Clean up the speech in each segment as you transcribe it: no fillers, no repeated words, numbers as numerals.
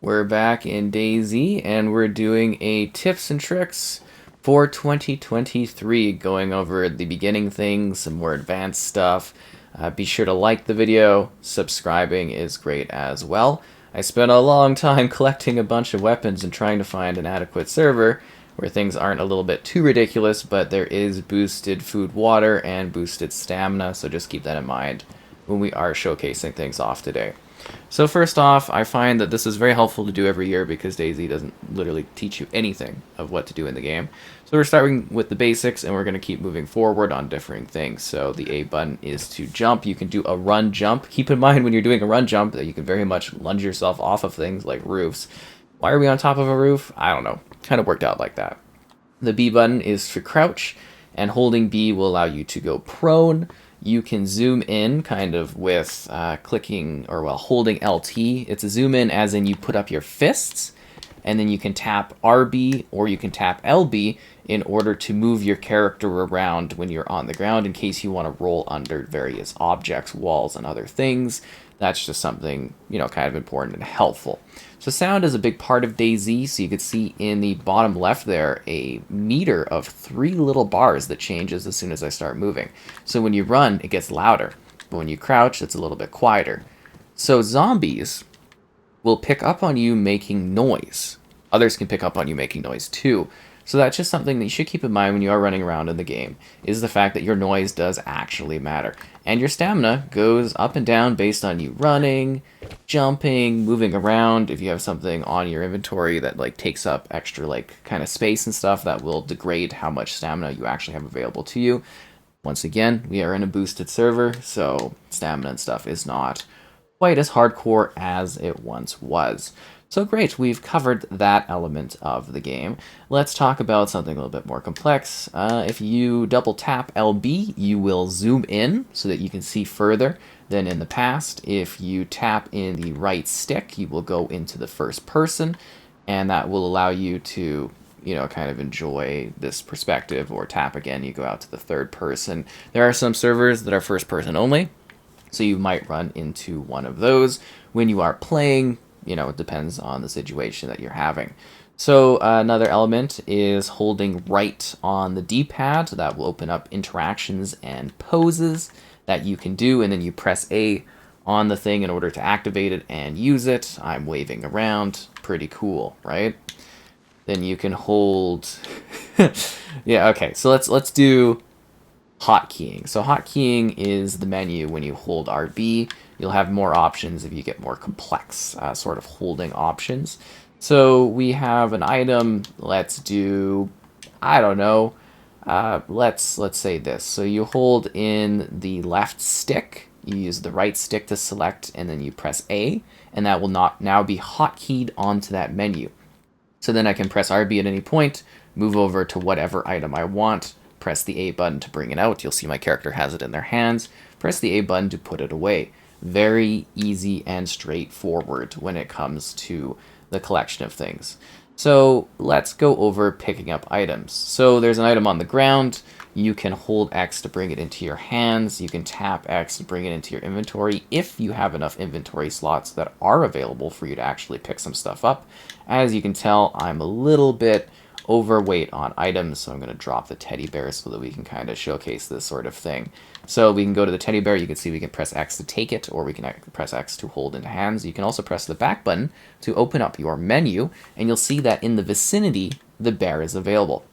We're back in DayZ and we're doing a tips and tricks for 2023, going over the beginning things, some more advanced stuff. Be sure to like the video, subscribing is great as well. I spent a long time collecting a bunch of weapons and trying to find an adequate server where things aren't a little bit too ridiculous, but there is boosted food, water, and boosted stamina, so just keep that in mind when we are showcasing things off today. So first off, I find that this is very helpful to do every year because DayZ doesn't literally teach you anything of what to do in the game. So we're starting with the basics and we're going to keep moving forward on differing things. So the A button is to jump. You can do a run jump. Keep in mind when you're doing a run jump that you can very much lunge yourself off of things like roofs. Why are we on top of a roof? I don't know. Kind of worked out like that. The B button is to crouch, and holding B will allow you to go prone. You can zoom in kind of with clicking or holding LT. It's a zoom in as in you put up your fists, and then you can tap RB or you can tap LB in order to move your character around when you're on the ground in case you want to roll under various objects, walls, and other things. That's just something, kind of important and helpful. So sound is a big part of DayZ, so you can see in the bottom left there a meter of 3 little bars that changes as soon as I start moving. So when you run, it gets louder, but when you crouch, it's a little bit quieter. So zombies will pick up on you making noise. Others can pick up on you making noise too. So that's just something that you should keep in mind when you are running around in the game, is the fact that your noise does actually matter. And your stamina goes up and down based on you running, jumping, moving around. If you have something on your inventory that takes up extra kind of space and stuff, that will degrade how much stamina you actually have available to you. Once again, we are in a boosted server, so stamina and stuff is not quite as hardcore as it once was. So great, we've covered that element of the game. Let's talk about something a little bit more complex. If you double tap LB, you will zoom in so that you can see further than in the past. If you tap in the right stick, you will go into the first person, and that will allow you to kind of enjoy this perspective, or tap again, you go out to the third person. There are some servers that are first person only, so you might run into one of those when you are playing. It depends on the situation that you're having. So another element is holding right on the D-pad. That will open up interactions and poses that you can do, and then you press A on the thing in order to activate it and use it. I'm waving around. Pretty cool, right? Then you can hold... Yeah, okay, so let's do hotkeying. So hotkeying is the menu when you hold RB. You'll have more options if you get more complex sort of holding options. So we have an item. Let's do, I don't know. Let's say this. So you hold in the left stick. You use the right stick to select, and then you press A, and that will now be hotkeyed onto that menu. So then I can press RB at any point, move over to whatever item I want, press the A button to bring it out. You'll see my character has it in their hands. Press the A button to put it away. Very easy and straightforward when it comes to the collection of things. So let's go over picking up items. So there's an item on the ground. You can hold X to bring it into your hands. You can tap X to bring it into your inventory if you have enough inventory slots that are available for you to actually pick some stuff up. As you can tell, I'm a little bit overweight on items, so I'm going to drop the teddy bear so that we can kind of showcase this sort of thing. So we can go to the teddy bear. You can see we can press X to take it, or we can press X to hold in hands. You can also press the back button to open up your menu, and you'll see that in the vicinity, the bear is available.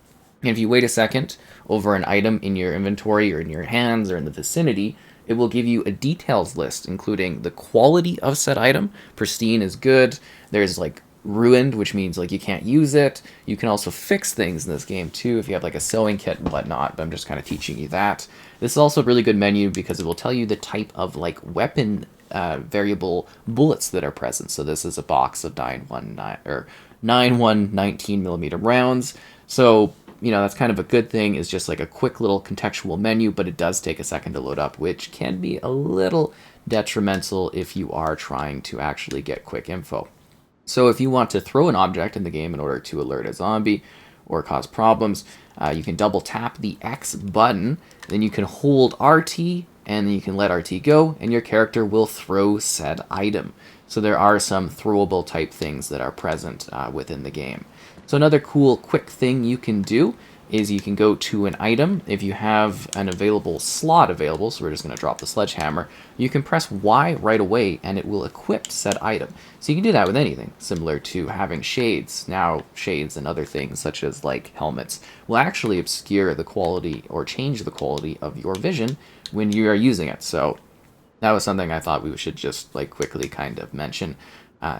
And if you wait a second over an item in your inventory or in your hands or in the vicinity, it will give you a details list, including the quality of said item. Pristine is good. There's ruined, which means you can't use it. You can also fix things in this game too if you have a sewing kit and whatnot, but I'm just kind of teaching you that. This is also a really good menu because it will tell you the type of weapon variable bullets that are present. So this is a box of 19mm rounds. So that's kind of a good thing. It's just a quick little contextual menu, but it does take a second to load up, which can be a little detrimental if you are trying to actually get quick info. So if you want to throw an object in the game in order to alert a zombie or cause problems, you can double tap the X button, then you can hold RT, and then you can let RT go, and your character will throw said item. So there are some throwable type things that are present within the game. So another cool quick thing you can do is you can go to an item. If you have an available slot available, so we're just going to drop the sledgehammer, you can press Y right away and it will equip said item. So you can do that with anything, similar to having shades. Now shades and other things such as like helmets will actually obscure the quality or change the quality of your vision when you are using it. So that was something I thought we should just like quickly kind of mention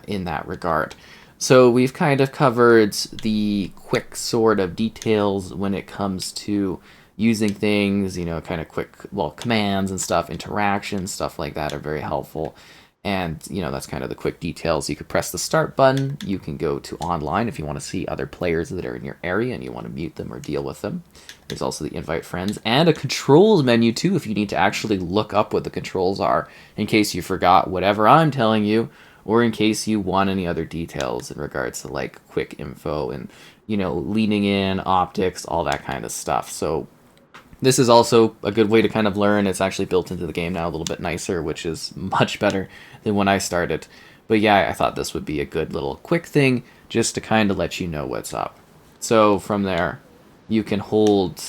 in that regard. So we've kind of covered the quick sort of details when it comes to using things, you know, kind of quick, well, commands and stuff, interactions, stuff like that are very helpful. And, you know, that's kind of the quick details. You could press the start button. You can go to online if you want to see other players that are in your area and you want to mute them or deal with them. There's also the invite friends and a controls menu too if you need to actually look up what the controls are in case you forgot whatever I'm telling you, or in case you want any other details in regards to like quick info and, you know, leaning in, optics, all that kind of stuff. So this is also a good way to kind of learn. It's actually built into the game now a little bit nicer, which is much better than when I started. But yeah, I thought this would be a good little quick thing just to kind of let you know what's up. So from there, you can hold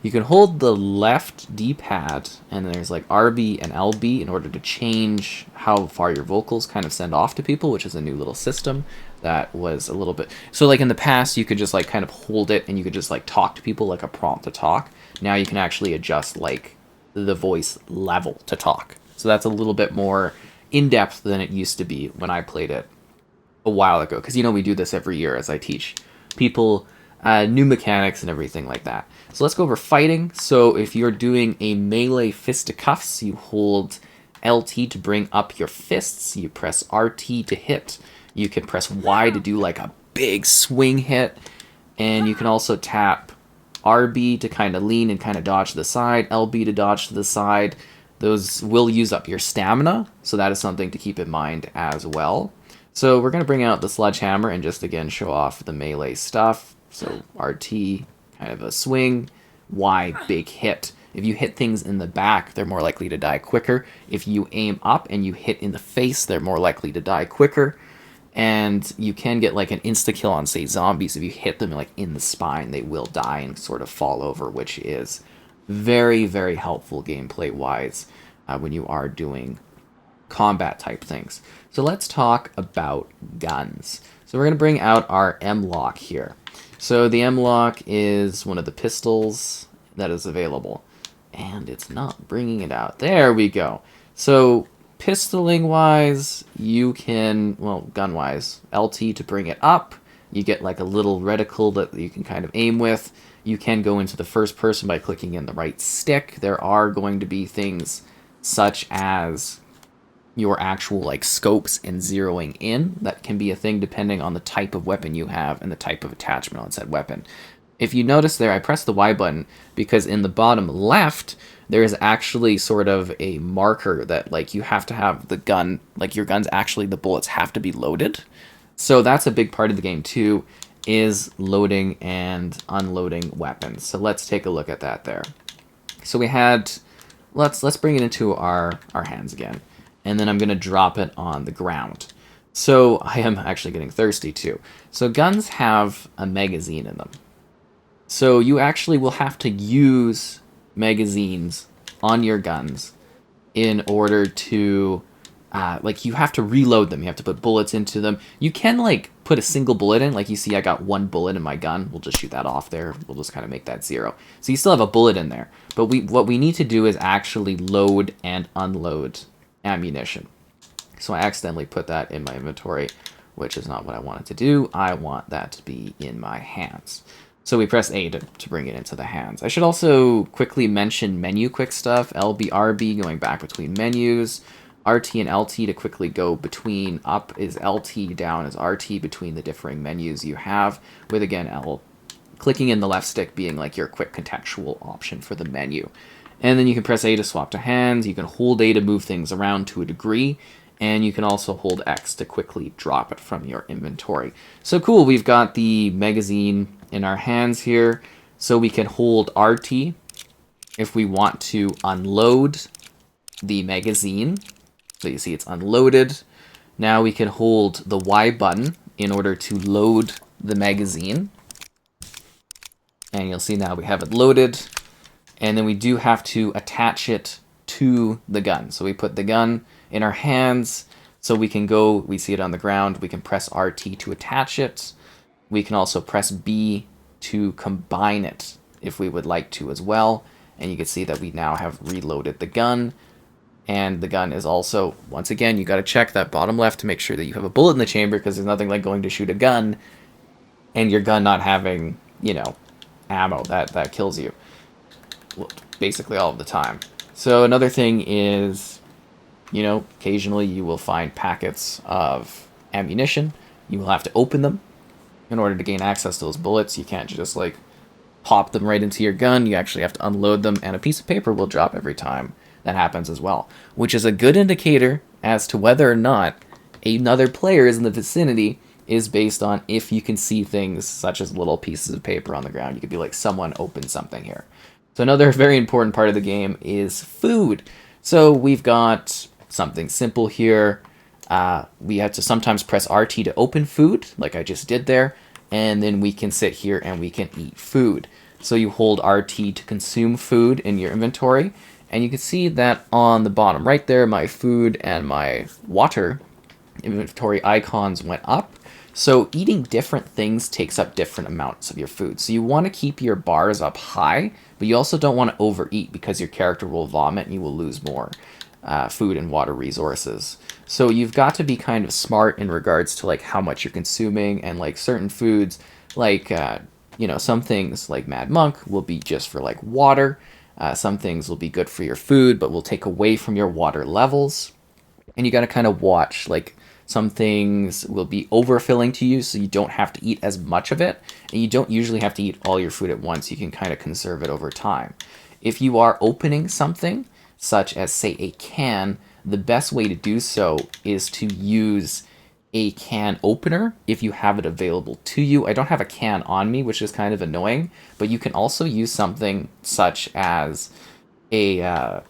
you can hold the left D-pad, and then there's like RB and LB in order to change how far your vocals kind of send off to people, which is a new little system that was a little bit... So like in the past, you could just like kind of hold it and you could just like talk to people like a prompt to talk. Now you can actually adjust like the voice level to talk. So that's a little bit more in-depth than it used to be when I played it a while ago. Because, you know, we do this every year as I teach people new mechanics and everything like that. So let's go over fighting. So if you're doing a melee fisticuffs, you hold LT to bring up your fists. You press RT to hit. You can press Y to do like a big swing hit. And you can also tap RB to kind of lean and kind of dodge to the side. LB to dodge to the side. Those will use up your stamina. So that is something to keep in mind as well. So we're going to bring out the sledgehammer and just again show off the melee stuff. So RT, kind of a swing, Y, big hit. If you hit things in the back, they're more likely to die quicker. If you aim up and you hit in the face, they're more likely to die quicker. And you can get like an insta-kill on, say, zombies. If you hit them like in the spine, they will die and sort of fall over, which is very, very helpful gameplay-wise when you are doing combat type things. So let's talk about guns. So we're going to bring out our M-Lock here. So the M-Lock is one of the pistols that is available. And it's not bringing it out. There we go. So pistoling-wise, you can, well, gun-wise, LT to bring it up. You get like a little reticle that you can kind of aim with. You can go into the first person by clicking in the right stick. There are going to be things such as your actual like scopes and zeroing in. That can be a thing depending on the type of weapon you have and the type of attachment on said weapon. If you notice there, I pressed the Y button because in the bottom left, there is actually sort of a marker that like you have to have the gun, like your gun's actually, the bullets have to be loaded. So that's a big part of the game too, is loading and unloading weapons. So let's take a look at that there. So we had, let's bring it into our hands again. And then I'm going to drop it on the ground. So I am actually getting thirsty too. So guns have a magazine in them. So you actually will have to use magazines on your guns in order to, like you have to reload them. You have to put bullets into them. You can like put a single bullet in. Like you see I got one bullet in my gun. We'll just shoot that off there. We'll just kind of make that 0. So you still have a bullet in there. But what we need to do is actually load and unload ammunition. So I accidentally put that in my inventory, which is not what I wanted to do. I want that to be in my hands. So we press A to bring it into the hands. I should also quickly mention menu quick stuff. LB, RB going back between menus. RT and LT to quickly go between. Up is LT, down is RT between the differing menus you have. With again clicking in the left stick being like your quick contextual option for the menu. And then you can press A to swap to hands. You can hold A to move things around to a degree. And you can also hold X to quickly drop it from your inventory. So cool, we've got the magazine in our hands here. So we can hold RT if we want to unload the magazine. So you see it's unloaded. Now we can hold the Y button in order to load the magazine. And you'll see now we have it loaded. And then we do have to attach it to the gun. So we put the gun in our hands so we can go, we see it on the ground, we can press RT to attach it. We can also press B to combine it if we would like to as well. And you can see that we now have reloaded the gun. And the gun is also, once again, you got to check that bottom left to make sure that you have a bullet in the chamber, because there's nothing like going to shoot a gun and your gun not having, you know, ammo. That kills you. Well, basically all of the time. So another thing is, you know, occasionally you will find packets of ammunition. You will have to open them in order to gain access to those bullets. You can't just like pop them right into your gun. You actually have to unload them, and a piece of paper will drop every time that happens as well, which is a good indicator as to whether or not another player is in the vicinity, is based on if you can see things such as little pieces of paper on the ground. You could be like, someone opened something here. So another very important part of the game is food. So we've got something simple here. We have to sometimes press RT to open food, like I just did there, and then we can sit here and we can eat food. So you hold RT to consume food in your inventory, and you can see that on the bottom right there, my food and my water inventory icons went up. So eating different things takes up different amounts of your food. So you want to keep your bars up high, but you also don't want to overeat, because your character will vomit and you will lose more food and water resources. So you've got to be kind of smart in regards to like how much you're consuming, and like certain foods, like you know, some things like Mad Monk will be just for like water. Some things will be good for your food, but will take away from your water levels. And you got to kind of watch, like some things will be overfilling to you, so you don't have to eat as much of it. And you don't usually have to eat all your food at once. You can kind of conserve it over time. If you are opening something, such as say a can, the best way to do so is to use a can opener if you have it available to you. I don't have a can on me, which is kind of annoying, but you can also use something such as a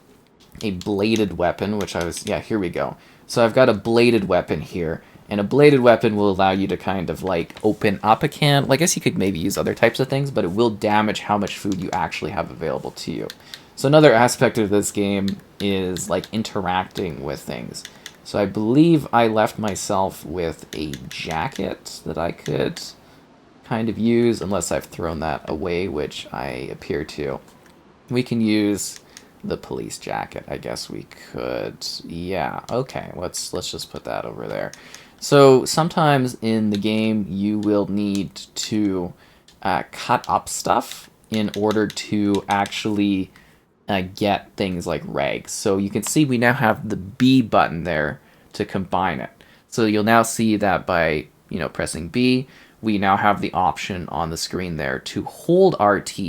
bladed weapon, which here we go. So I've got a bladed weapon here, and a bladed weapon will allow you to kind of like open up a can. Well, I guess you could maybe use other types of things, but it will damage how much food you actually have available to you. So another aspect of this game is like interacting with things. So I believe I left myself with a jacket that I could kind of use, unless I've thrown that away, which I appear to. We can use the police jacket. I guess we could. Yeah, okay, let's just put that over there. So sometimes in the game you will need to cut up stuff in order to actually get things like rags. So you can see we now have the B button there to combine it. So you'll now see that by, you know, pressing B, we now have the option on the screen there to hold RT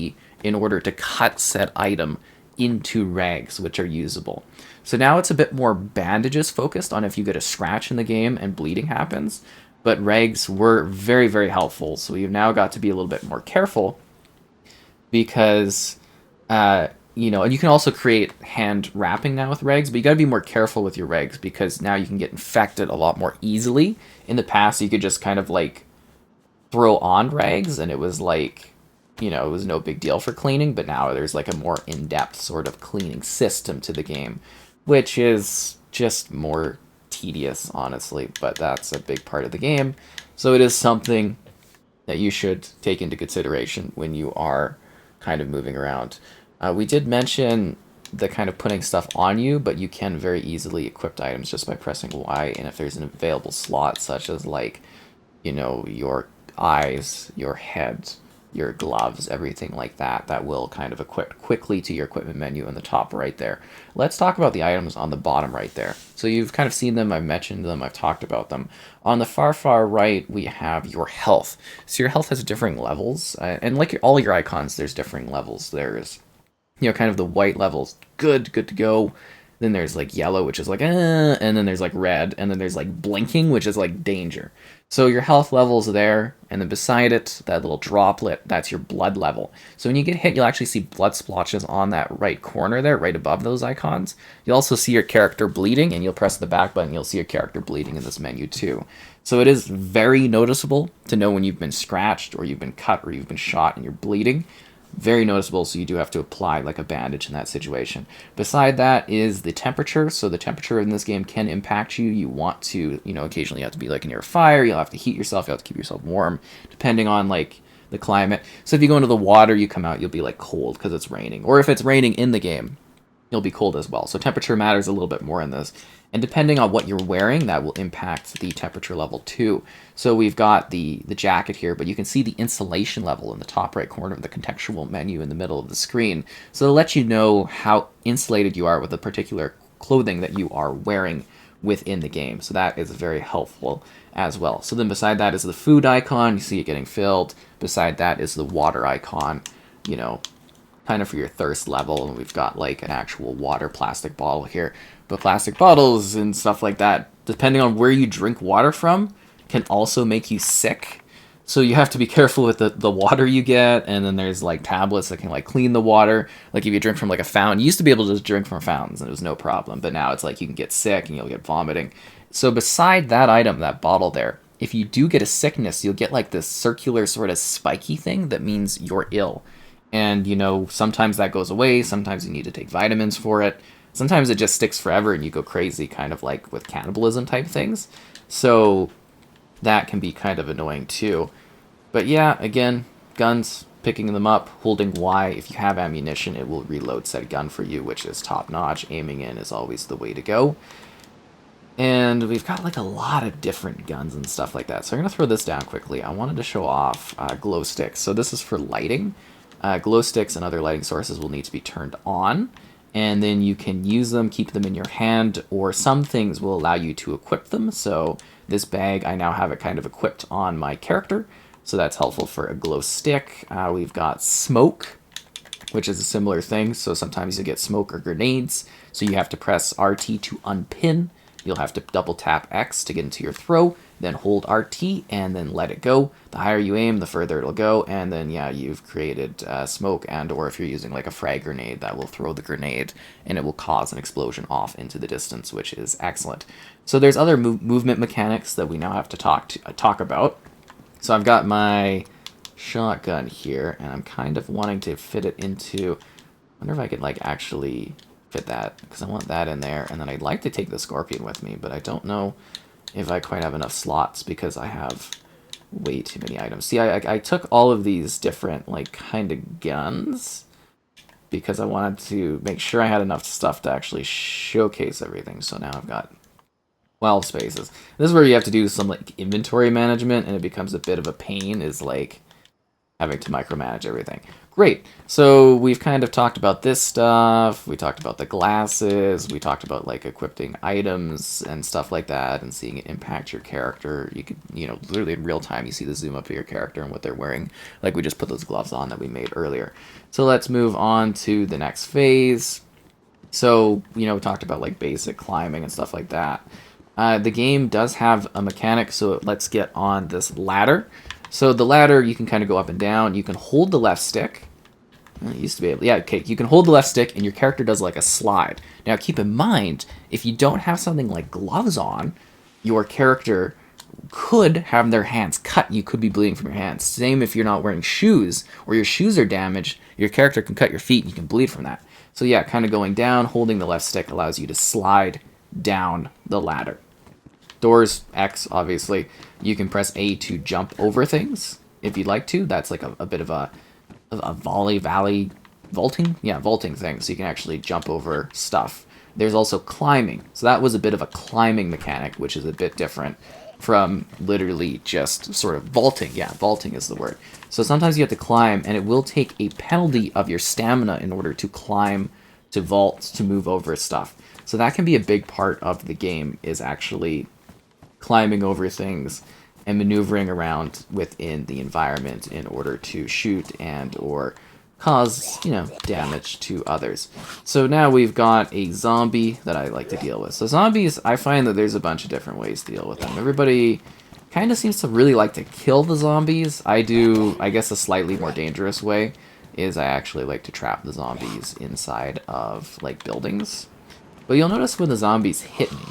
in order to cut said item into rags, which are usable. So now it's a bit more bandages focused on if you get a scratch in the game and bleeding happens, but rags were very, very helpful. So we've now got to be a little bit more careful, because you know, and you can also create hand wrapping now with regs, but you got to be more careful with your regs, because now you can get infected a lot more easily. In the past, you could just kind of like throw on regs and it was like, you know, it was no big deal for cleaning, but now there's like a more in-depth sort of cleaning system to the game, which is just more tedious, honestly, but that's a big part of the game. So it is something that you should take into consideration when you are kind of moving around. We did mention the kind of putting stuff on you, but you can very easily equip items just by pressing Y, and if there's an available slot, such as like, you know, your eyes, your head, your gloves, everything like that, that will kind of equip quickly to your equipment menu in the top right there. Let's talk about the items on the bottom right there. So you've kind of seen them, I've mentioned them, I've talked about them. On the far right, we have your health. So your health has differing levels, and like all your icons, there's differing levels. There's, you know, kind of the white levels, good to go. Then there's like yellow, which is like, and then there's like red, and then there's like blinking, which is like danger. So your health levels there and then beside it, that little droplet, that's your blood level. So when you get hit, you'll actually see blood splotches on that right corner there, right above those icons. You'll also see your character bleeding, and you'll press the back button, you'll see your character bleeding in this menu too. So it is very noticeable to know when you've been scratched, or you've been cut, or you've been shot and you're bleeding. Very noticeable, so you do have to apply like a bandage in that situation. Beside that is the temperature. So the temperature in this game can impact you. You want to, occasionally you have to be like near a fire, you'll have to heat yourself, you have to keep yourself warm, depending on like the climate. So if you go into the water, you come out, you'll be like cold because it's raining. Or if it's raining in the game, you'll be cold as well. So temperature matters a little bit more in this. And depending on what you're wearing, that will impact the temperature level too. So we've got the jacket here, but you can see the insulation level in the top right corner of the contextual menu in the middle of the screen. So it'll let you know how insulated you are with the particular clothing that you are wearing within the game. So that is very helpful as well. So then beside that is the food icon. You see it getting filled. Beside that is the water icon, kind of for your thirst level. And we've got like an actual water plastic bottle here. But plastic bottles and stuff like that, depending on where you drink water from, can also make you sick. So you have to be careful with the water you get. And then there's like tablets that can like clean the water. Like if you drink from like a fountain, you used to be able to just drink from fountains and it was no problem. But now it's like you can get sick and you'll get vomiting. So beside that item, that bottle there, if you do get a sickness, you'll get like this circular sort of spiky thing that means you're ill. And, sometimes that goes away. Sometimes you need to take vitamins for it. Sometimes it just sticks forever and you go crazy, kind of like with cannibalism type things. So that can be kind of annoying too. But yeah, again, guns, picking them up, holding Y. If you have ammunition, it will reload said gun for you, which is top notch. Aiming in is always the way to go. And we've got like a lot of different guns and stuff like that. So I'm going to throw this down quickly. I wanted to show off glow sticks. So this is for lighting. Glow sticks and other lighting sources will need to be turned on. And then you can use them, keep them in your hand, or some things will allow you to equip them. So this bag, I now have it kind of equipped on my character. So that's helpful for a glow stick. We've got smoke, which is a similar thing. So sometimes you get smoke or grenades. So you have to press RT to unpin. You'll have to double tap X to get into your throw, then hold RT and then let it go. The higher you aim, the further it'll go, and then yeah, you've created smoke, and or if you're using like a frag grenade, that will throw the grenade and it will cause an explosion off into the distance, which is excellent. So there's other movement mechanics that we now have to talk about. So I've got my shotgun here, and I'm kind of wanting to fit it into. I wonder if I could like actually fit that, because I want that in there, and then I'd like to take the Scorpion with me, but I don't know if I quite have enough slots because I have way too many items. See, I took all of these different like kind of guns because I wanted to make sure I had enough stuff to actually showcase everything. So now I've got 12 spaces. This is where you have to do some like inventory management, and it becomes a bit of a pain, is like having to micromanage everything. Great. So we've kind of talked about this stuff. We talked about the glasses. We talked about like equipping items and stuff like that and seeing it impact your character. You could, literally in real time, you see the zoom up of your character and what they're wearing. Like we just put those gloves on that we made earlier. So let's move on to the next phase. So, we talked about like basic climbing and stuff like that. The game does have a mechanic, so let's get on this ladder. So the ladder, you can kind of go up and down. You can hold the left stick. It used to be able, yeah, okay. You can hold the left stick, and your character does like a slide. Now, keep in mind, if you don't have something like gloves on, your character could have their hands cut. You could be bleeding from your hands. Same if you're not wearing shoes, or your shoes are damaged, your character can cut your feet, and you can bleed from that. So yeah, kind of going down, holding the left stick allows you to slide down the ladder. Doors, X, obviously. You can press A to jump over things if you'd like to. That's like a bit of a vaulting? Yeah, vaulting thing. So you can actually jump over stuff. There's also climbing. So that was a bit of a climbing mechanic, which is a bit different from literally just sort of vaulting. Yeah, vaulting is the word. So sometimes you have to climb, and it will take a penalty of your stamina in order to climb, to vault, to move over stuff. So that can be a big part of the game, is actually climbing over things and maneuvering around within the environment in order to shoot and or cause, damage to others. So now we've got a zombie that I like to deal with. So zombies, I find that there's a bunch of different ways to deal with them. Everybody kind of seems to really like to kill the zombies. I do, I guess a slightly more dangerous way is I actually like to trap the zombies inside of, like, buildings. But you'll notice when the zombies hit me,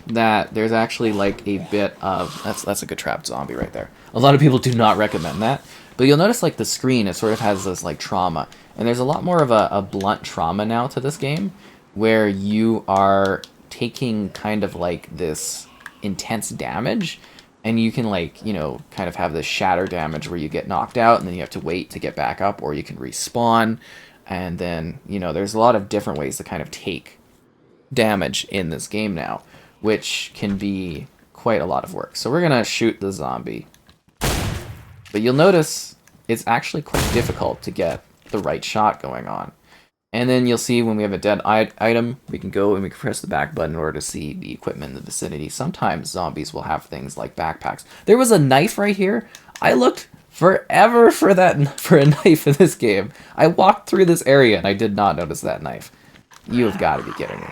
that there's actually, like, a bit of... That's a good trapped zombie right there. A lot of people do not recommend that. But you'll notice, like, the screen, it sort of has this, like, trauma. And there's a lot more of a blunt trauma now to this game, where you are taking kind of, like, this intense damage, and you can, like, you know, kind of have this shatter damage where you get knocked out, and then you have to wait to get back up, or you can respawn. And then, you know, there's a lot of different ways to kind of take damage in this game now, which can be quite a lot of work. So we're going to shoot the zombie. But you'll notice it's actually quite difficult to get the right shot going on. And then you'll see when we have a dead item, we can go and we can press the back button in order to see the equipment in the vicinity. Sometimes zombies will have things like backpacks. There was a knife right here. I looked forever for a knife in this game. I walked through this area and I did not notice that knife. You have got to be kidding me.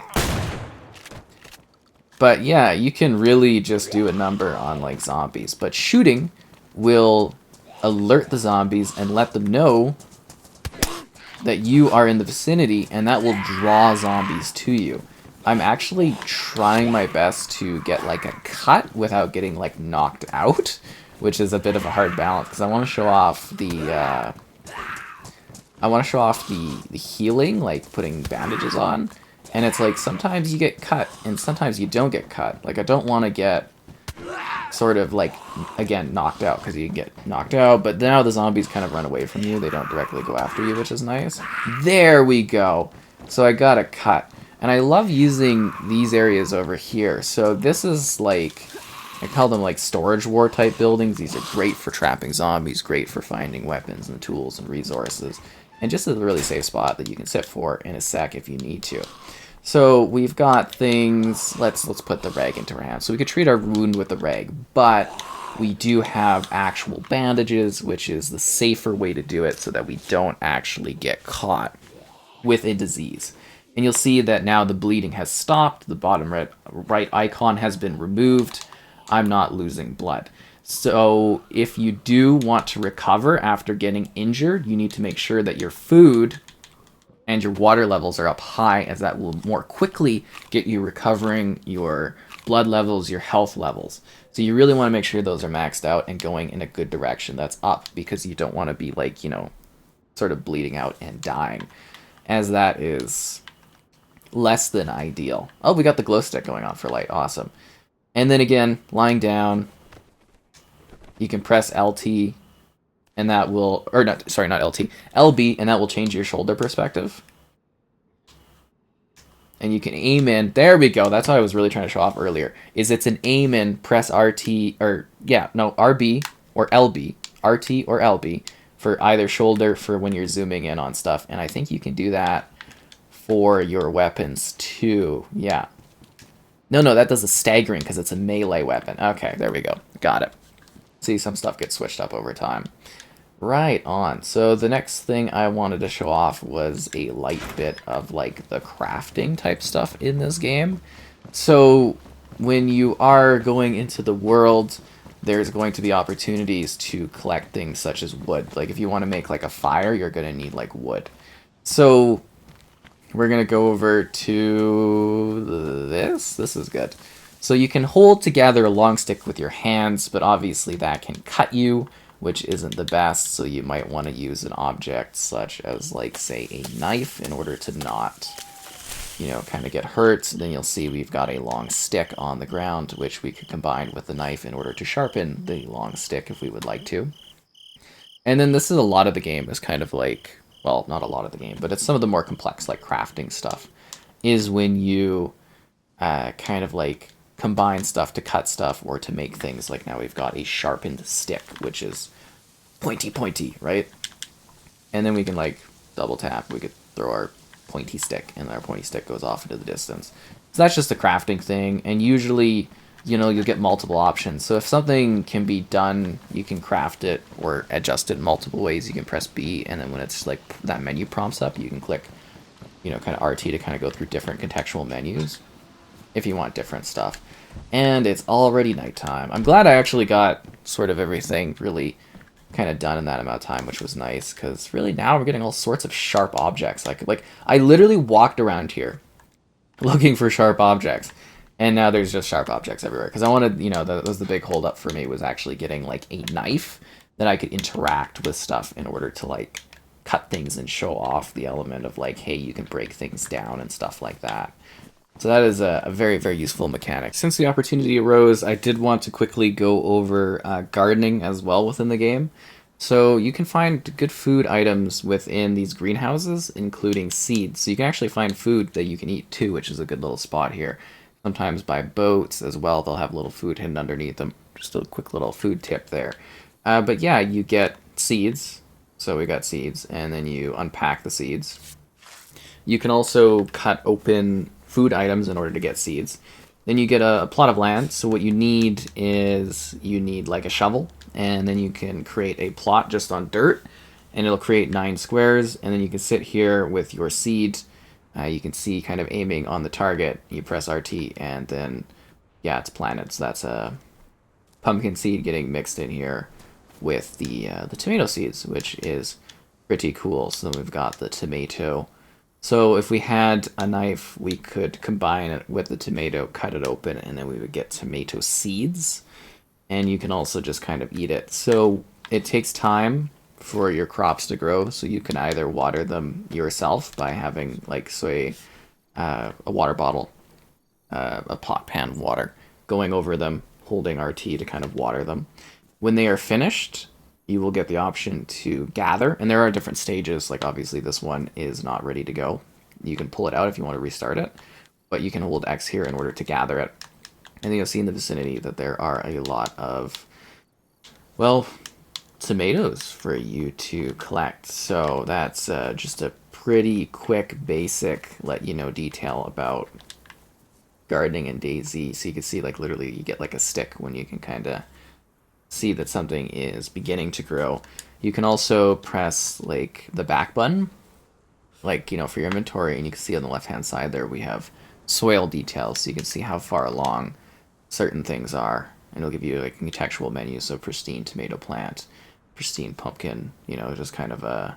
But yeah, you can really just do a number on, like, zombies. But shooting will alert the zombies and let them know that you are in the vicinity, and that will draw zombies to you. I'm actually trying my best to get, like, a cut without getting, like, knocked out, which is a bit of a hard balance, because I want to show off the, the healing, like putting bandages on. And it's like, sometimes you get cut, and sometimes you don't get cut. Like, I don't want to get sort of, like, again, knocked out, because you get knocked out, but now the zombies kind of run away from you. They don't directly go after you, which is nice. There we go. So I got a cut. And I love using these areas over here. So this is, like, I call them, like, storage war type buildings. These are great for trapping zombies, great for finding weapons and tools and resources. And just a really safe spot that you can sit for in a sec if you need to. So we've got things, let's put the rag into our hand. So we could treat our wound with the rag, but we do have actual bandages, which is the safer way to do it so that we don't actually get caught with a disease. And you'll see that now the bleeding has stopped, the bottom right icon has been removed. I'm not losing blood. So if you do want to recover after getting injured, you need to make sure that your food and your water levels are up high, as that will more quickly get you recovering your blood levels, your health levels. So you really want to make sure those are maxed out and going in a good direction that's up, because you don't want to be, like, you know, sort of bleeding out and dying, as that is less than ideal. Oh, we got the glow stick going on for light. Awesome. And then again, lying down, you can press LT, and that will, or not, sorry, not LT, LB, and that will change your shoulder perspective. And you can aim in, there we go, that's what I was really trying to show off earlier, is it's an aim in, press RT, or, yeah, no, RB, or LB, RT or LB, for either shoulder for when you're zooming in on stuff. And I think you can do that for your weapons too, yeah. No, that does a staggering, because it's a melee weapon. Okay, there we go, got it. See, some stuff gets switched up over time. Right on. So the next thing I wanted to show off was a light bit of, like, the crafting type stuff in this game. So when you are going into the world, there's going to be opportunities to collect things such as wood. Like, if you want to make, like, a fire, you're going to need, like, wood. So we're going to go over to this. This is good. So you can hold together a long stick with your hands, but obviously that can cut you, which isn't the best, so you might want to use an object such as, like, say, a knife in order to not, you know, kind of get hurt. Then you'll see we've got a long stick on the ground, which we could combine with the knife in order to sharpen the long stick if we would like to. And then this is a lot of the game is kind of like, well, not a lot of the game, but it's some of the more complex, like, crafting stuff, is when you kind of, like, combine stuff to cut stuff or to make things. Like, now we've got a sharpened stick, which is pointy, right? And then we can, like, double tap. We could throw our pointy stick, and our pointy stick goes off into the distance. So that's just a crafting thing, and usually, you know, you'll get multiple options. So if something can be done, you can craft it or adjust it in multiple ways. You can press B, and then when it's, like, that menu prompts up, you can click, you know, kind of RT to kind of go through different contextual menus if you want different stuff. and it's already nighttime. I'm glad I actually got sort of everything really kind of done in that amount of time, which was nice, because really now we're getting all sorts of sharp objects. Like I literally walked around here looking for sharp objects, and now there's just sharp objects everywhere. Because I wanted, that was the big holdup for me, was actually getting like a knife that I could interact with stuff in order to like cut things and show off the element of like, hey, you can break things down and stuff like that. So that is a very, very useful mechanic. Since the opportunity arose, I did want to quickly go over gardening as well within the game. So you can find good food items within these greenhouses, including seeds. So you can actually find food that you can eat too, which is a good little spot here. Sometimes by boats as well, they'll have little food hidden underneath them. Just a quick little food tip there. But yeah, you get seeds. So we got seeds, and then you unpack the seeds. You can also cut open food items in order to get seeds. Then you get a plot of land. So what you need is like a shovel, and then you can create a plot just on dirt, and it'll create 9 squares. And then you can sit here with your seed. You can see kind of aiming on the target. You press RT, and then yeah, it's planted. So that's a pumpkin seed getting mixed in here with the tomato seeds, which is pretty cool. So then we've got the tomato. So if we had a knife, we could combine it with the tomato, cut it open, and then we would get tomato seeds. And you can also just kind of eat it. So it takes time for your crops to grow, so you can either water them yourself by having, like, say, a water bottle, a pot pan of water, going over them, holding RT to kind of water them. When they are finished, you will get the option to gather, and there are different stages. Like obviously this one is not ready to go. You can pull it out if you want to restart it, but you can hold X here in order to gather it. And then you'll see in the vicinity that there are a lot of, well, tomatoes for you to collect. So that's just a pretty quick, basic, let you know detail about gardening in DayZ. So you can see, like, literally you get like a stick when you can kind of see that something is beginning to grow. You can also press like the back button, like, for your inventory, and you can see on the left hand side there we have soil details, so you can see how far along certain things are, and it'll give you like a contextual menu. So pristine tomato plant, pristine pumpkin, just kind of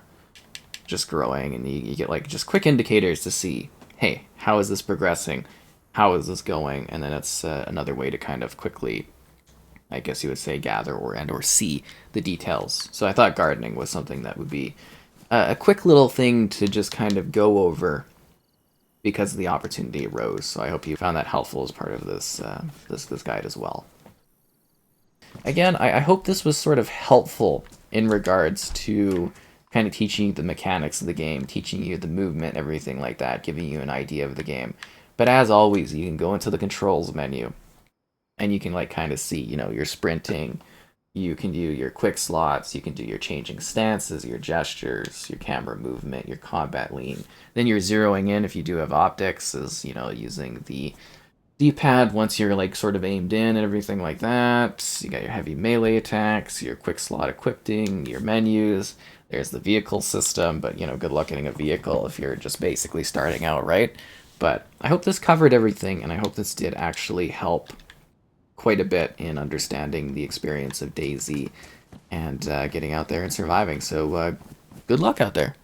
just growing, and you get like just quick indicators to see, hey, how is this progressing, how is this going, and then it's another way to kind of quickly, I guess you would say, gather or see the details. So I thought gardening was something that would be a quick little thing to just kind of go over because the opportunity arose. So I hope you found that helpful as part of this this guide as well. Again, I hope this was sort of helpful in regards to kind of teaching you the mechanics of the game, teaching you the movement, everything like that, giving you an idea of the game. But as always, you can go into the controls menu, and you can like kind of see, your sprinting, you can do your quick slots, you can do your changing stances, your gestures, your camera movement, your combat lean. Then you're zeroing in if you do have optics, is, using the D-pad once you're like sort of aimed in and everything like that. You got your heavy melee attacks, your quick slot equipping, your menus. There's the vehicle system, but good luck getting a vehicle if you're just basically starting out, right? But I hope this covered everything, and I hope this did actually help quite a bit in understanding the experience of DayZ and getting out there and surviving. So good luck out there.